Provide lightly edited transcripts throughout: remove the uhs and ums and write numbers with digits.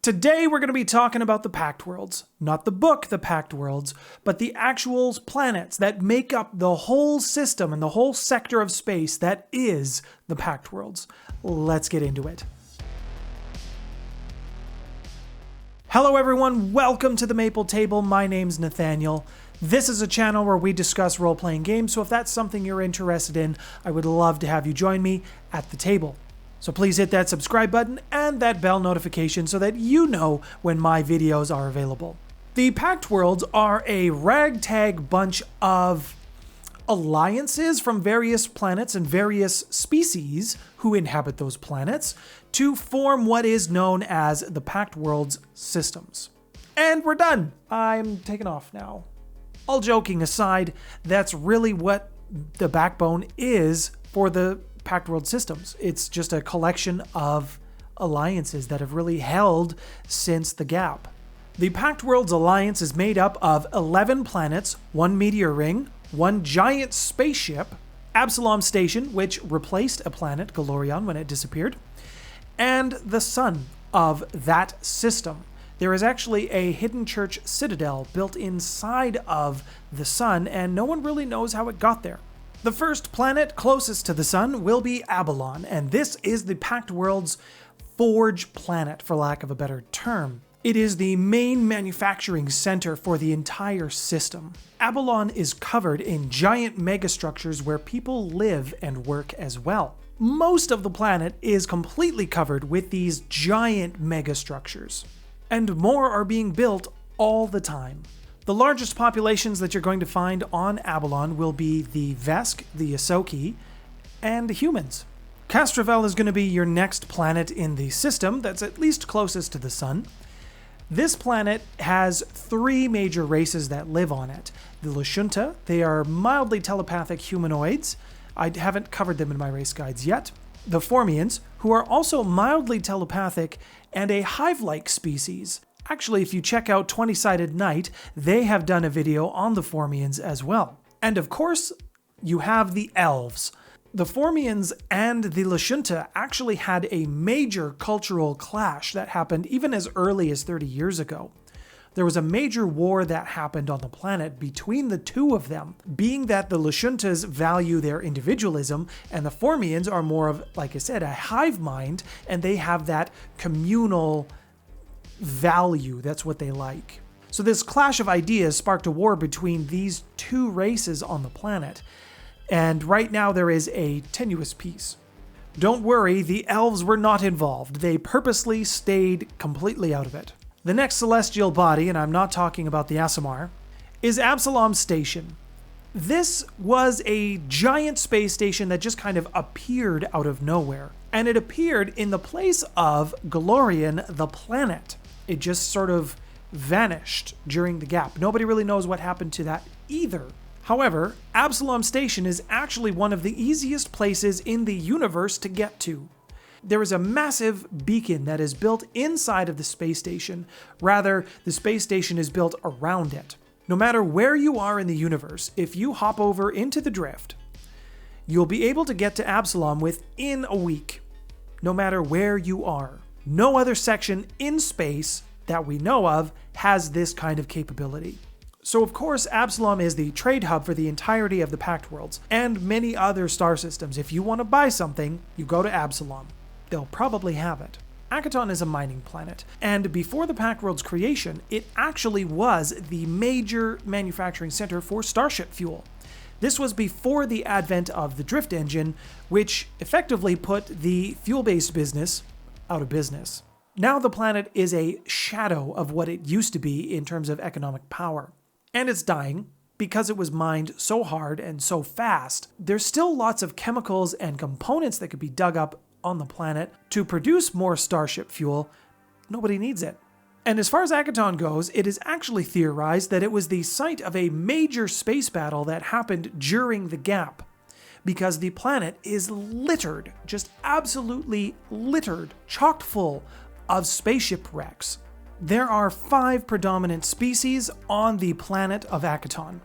Today we're going to be talking about the Pact Worlds. Not the book, the Pact Worlds, but the actual planets that make up the whole system and the whole sector of space that is the Pact Worlds. Let's get into it. Hello everyone, welcome to the Maple Table. My name's Nathaniel. This is a channel where we discuss role-playing games, so if that's something you're interested in, I would love to have you join me at the table. So please hit that subscribe button and that bell notification so that you know when my videos are available. The Pact Worlds are a ragtag bunch of alliances from various planets and various species who inhabit those planets to form what is known as the Pact Worlds systems. And we're done. I'm taking off now. All joking aside, that's really what the backbone is for the Pact World systems. It's just a collection of alliances that have really held since the gap. The Pact Worlds alliance is made up of 11 planets, 1 meteor ring, 1 giant spaceship, Absalom Station, which replaced a planet, Galorion, when it disappeared, and the sun of that system. There is actually a hidden church citadel built inside of the sun, and no one really knows how it got there. The first planet closest to the sun will be Aballon, and this is the Pact World's forge planet, for lack of a better term. It is the main manufacturing center for the entire system. Aballon is covered in giant megastructures where people live and work as well. Most of the planet is completely covered with these giant megastructures, and more are being built all the time. The largest populations that you're going to find on Aballon will be the Vesk, the Ysoki, and humans. Castrovel is going to be your next planet in the system that's at least closest to the sun. This planet has 3 major races that live on it. The Lashunta, they are mildly telepathic humanoids. I haven't covered them in my race guides yet. The Formians, who are also mildly telepathic and a hive-like species. Actually, if you check out 20-Sided Night, they have done a video on the Formians as well. And of course, you have the Elves. The Formians and the Lashunta actually had a major cultural clash that happened even as early as 30 years ago. There was a major war that happened on the planet between the two of them, being that the Lashuntas value their individualism, and the Formians are more of, like I said, a hive mind, and they have that communal value. That's what they like. So this clash of ideas sparked a war between these two races on the planet. And right now there is a tenuous peace. Don't worry, the elves were not involved. They purposely stayed completely out of it. The next celestial body, and I'm not talking about the Aasimar, is Absalom Station. This was a giant space station that just kind of appeared out of nowhere. And it appeared in the place of Galorion, the planet. It just sort of vanished during the gap. Nobody really knows what happened to that either. However, Absalom Station is actually one of the easiest places in the universe to get to. There is a massive beacon that is built inside of the space station. Rather, the space station is built around it. No matter where you are in the universe, if you hop over into the drift, you'll be able to get to Absalom within a week, no matter where you are. No other section in space that we know of has this kind of capability. So of course, Absalom is the trade hub for the entirety of the Pact Worlds and many other star systems. If you want to buy something, you go to Absalom. They'll probably have it. Akiton is a mining planet, and before the Pact World's creation, it actually was the major manufacturing center for starship fuel. This was before the advent of the drift engine, which effectively put the fuel-based business out of business. Now the planet is a shadow of what it used to be in terms of economic power. And it's dying because it was mined so hard and so fast. There's still lots of chemicals and components that could be dug up on the planet to produce more starship fuel. Nobody needs it. And as far as Akiton goes, it is actually theorized that it was the site of a major space battle that happened during the gap, because the planet is littered, just absolutely littered, chock full of spaceship wrecks. There are 5 predominant species on the planet of Akiton.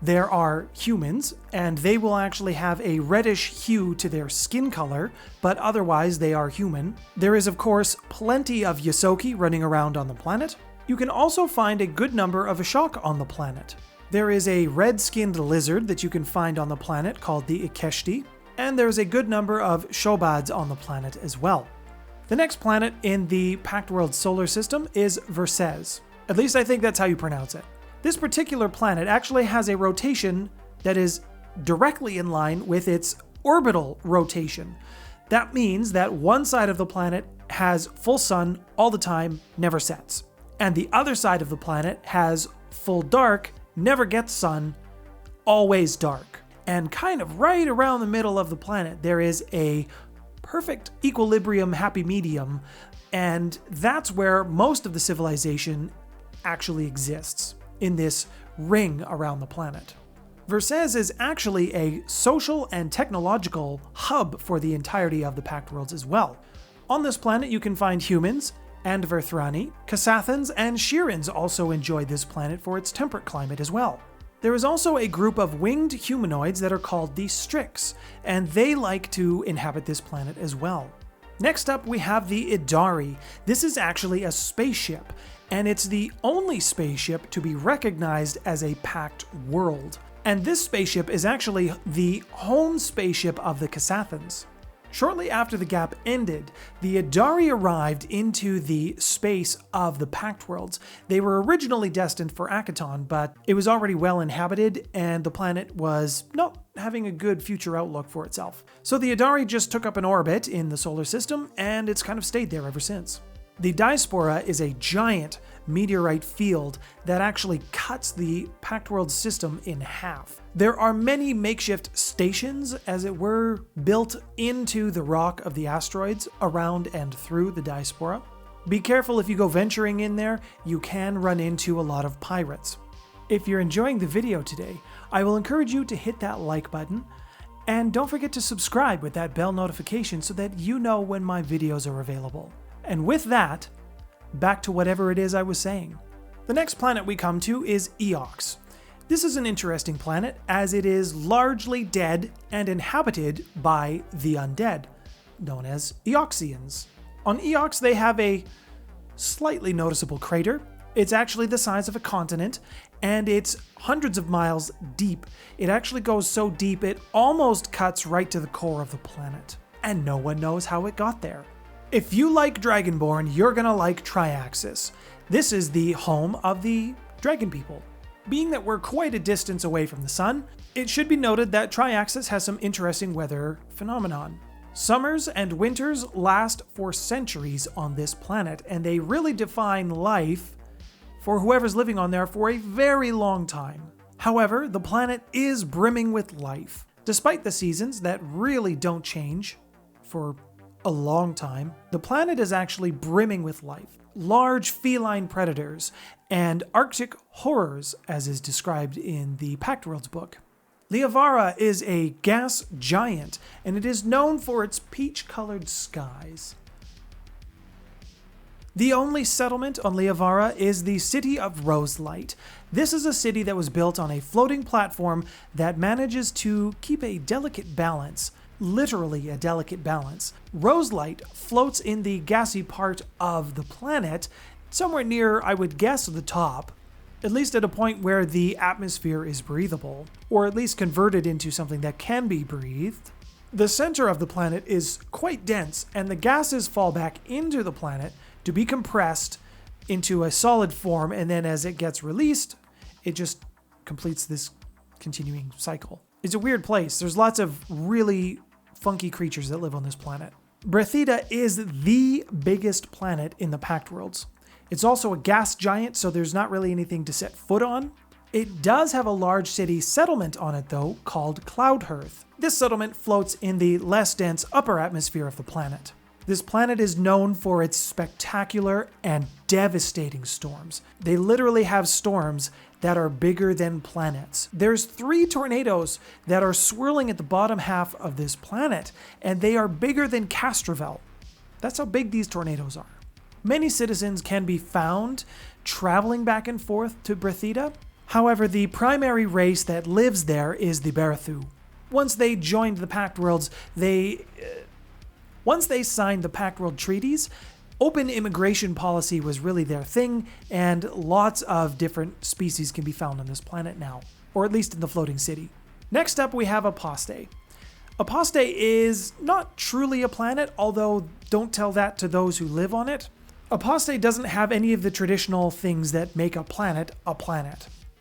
There are humans, and they will actually have a reddish hue to their skin color, but otherwise they are human. There is, of course, plenty of Ysoki running around on the planet. You can also find a good number of Ashok on the planet. There is a red-skinned lizard that you can find on the planet called the Ikeshti, and there's a good number of Shobads on the planet as well. The next planet in the Pact Worlds solar system is Verces. At least I think that's how you pronounce it. This particular planet actually has a rotation that is directly in line with its orbital rotation. That means that one side of the planet has full sun all the time, never sets. And the other side of the planet has full dark, never gets sun, always dark. And kind of right around the middle of the planet, there is a perfect equilibrium happy medium, and that's where most of the civilization actually exists, in this ring around the planet. Verces is actually a social and technological hub for the entirety of the Pact Worlds as well. On this planet you can find humans and Verthrani. Kasathans and Shirins also enjoy this planet for its temperate climate as well. There is also a group of winged humanoids that are called the Strix, and they like to inhabit this planet as well. Next up we have the Idari. This is actually a spaceship, and it's the only spaceship to be recognized as a Pact world. And this spaceship is actually the home spaceship of the Kasathans. Shortly after the gap ended, the Idari arrived into the space of the Pact Worlds. They were originally destined for Akiton, but it was already well inhabited and the planet was not having a good future outlook for itself. So the Idari just took up an orbit in the solar system and it's kind of stayed there ever since. The Diaspora is a giant meteorite field that actually cuts the Pact Worlds system in half. There are many makeshift stations, as it were, built into the rock of the asteroids around and through the Diaspora. Be careful if you go venturing in there, you can run into a lot of pirates. If you're enjoying the video today, I will encourage you to hit that like button, and don't forget to subscribe with that bell notification so that you know when my videos are available. And with that, back to whatever it is I was saying. The next planet we come to is Eox. This is an interesting planet as it is largely dead and inhabited by the undead, known as Eoxians. On Eox they have a slightly noticeable crater. It's actually the size of a continent and it's hundreds of miles deep. It actually goes so deep it almost cuts right to the core of the planet. And no one knows how it got there. If you like Dragonborn, you're gonna like Triaxus. This is the home of the dragon people. Being that we're quite a distance away from the sun, it should be noted that Triaxus has some interesting weather phenomenon. Summers and winters last for centuries on this planet, and they really define life for whoever's living on there for a very long time. However, the planet is brimming with life. Despite the seasons that really don't change for a long time, the planet is actually brimming with life. Large feline predators and Arctic horrors, as is described in the Pact Worlds book. Liavara is a gas giant, and it is known for its peach-colored skies. The only settlement on Liavara is the city of Roselight. This is a city that was built on a floating platform that manages to keep a delicate balance. Literally a delicate balance. Roselight floats in the gassy part of the planet, somewhere near, I would guess, the top, at least at a point where the atmosphere is breathable, or at least converted into something that can be breathed. The center of the planet is quite dense, and the gases fall back into the planet to be compressed into a solid form, and then as it gets released, it just completes this continuing cycle. It's a weird place. There's lots of really funky creatures that live on this planet. Bretheda is the biggest planet in the Pact Worlds. It's also a gas giant, so there's not really anything to set foot on. It does have a large city settlement on it though, called Cloudhearth. This settlement floats in the less dense upper atmosphere of the planet. This planet is known for its spectacular and devastating storms. They literally have storms that are bigger than planets. There's 3 tornadoes that are swirling at the bottom half of this planet, and they are bigger than Castrovel. That's how big these tornadoes are. Many citizens can be found traveling back and forth to Bretheda. However, the primary race that lives there is the Berethu. Once they joined the Pact Worlds, once they signed the Pact World treaties, open immigration policy was really their thing, and lots of different species can be found on this planet now, or at least in the floating city. Next up, we have Apostae. Apostae is not truly a planet, although don't tell that to those who live on it. Apostae doesn't have any of the traditional things that make a planet,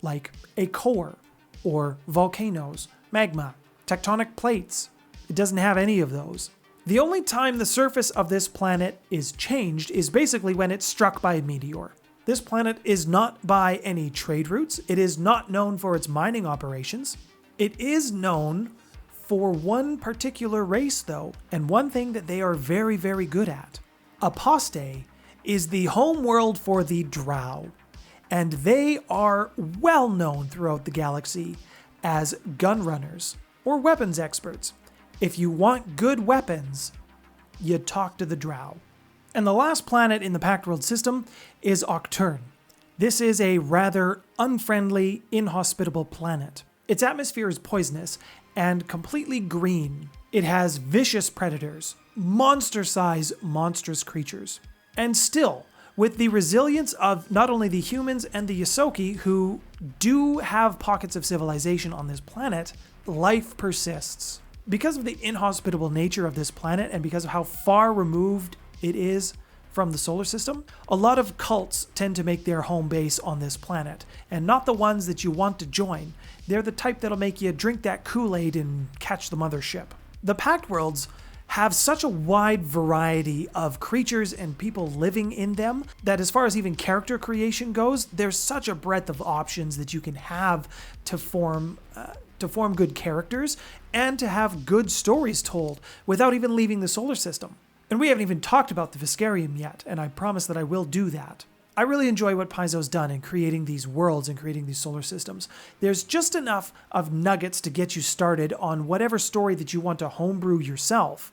like a core, or volcanoes, magma, tectonic plates. It doesn't have any of those. The only time the surface of this planet is changed is basically when it's struck by a meteor. This planet is not by any trade routes. It is not known for its mining operations. It is known for one particular race, though, and one thing that they are very, very good at. Apostae is the home world for the Drow, and they are well known throughout the galaxy as gun runners or weapons experts. If you want good weapons, you talk to the Drow. And the last planet in the Pact World system is Aucturn. This is a rather unfriendly, inhospitable planet. Its atmosphere is poisonous and completely green. It has vicious predators, monster-sized monstrous creatures. And still, with the resilience of not only the humans and the Ysoki, who do have pockets of civilization on this planet, life persists. Because of the inhospitable nature of this planet and because of how far removed it is from the solar system, a lot of cults tend to make their home base on this planet, and not the ones that you want to join. They're the type that'll make you drink that Kool-Aid and catch the mothership. The Pact Worlds have such a wide variety of creatures and people living in them that as far as even character creation goes, there's such a breadth of options that you can have to form good characters and to have good stories told without even leaving the solar system. And we haven't even talked about the Viscarium yet, and I promise that I will do that. I really enjoy what Paizo's done in creating these worlds and creating these solar systems. There's just enough of nuggets to get you started on whatever story that you want to homebrew yourself.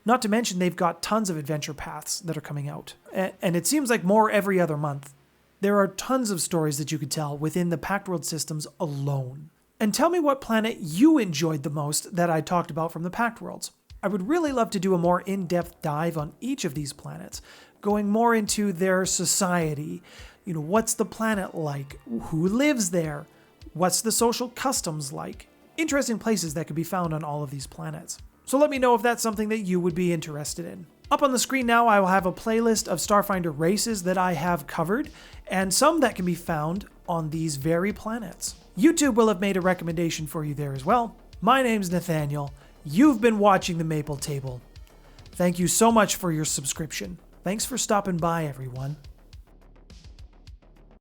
Not to mention they've got tons of adventure paths that are coming out. And it seems like more every other month. There are tons of stories that you could tell within the Pact World systems alone. And tell me what planet you enjoyed the most that I talked about from the Pact Worlds. I would really love to do a more in-depth dive on each of these planets, going more into their society. What's the planet like? Who lives there? What's the social customs like? Interesting places that could be found on all of these planets. So let me know if that's something that you would be interested in. Up on the screen now, I will have a playlist of Starfinder races that I have covered, and some that can be found on these very planets. YouTube will have made a recommendation for you there as well. My name's Nathaniel. You've been watching The Maple Table. Thank you so much for your subscription. Thanks for stopping by, everyone.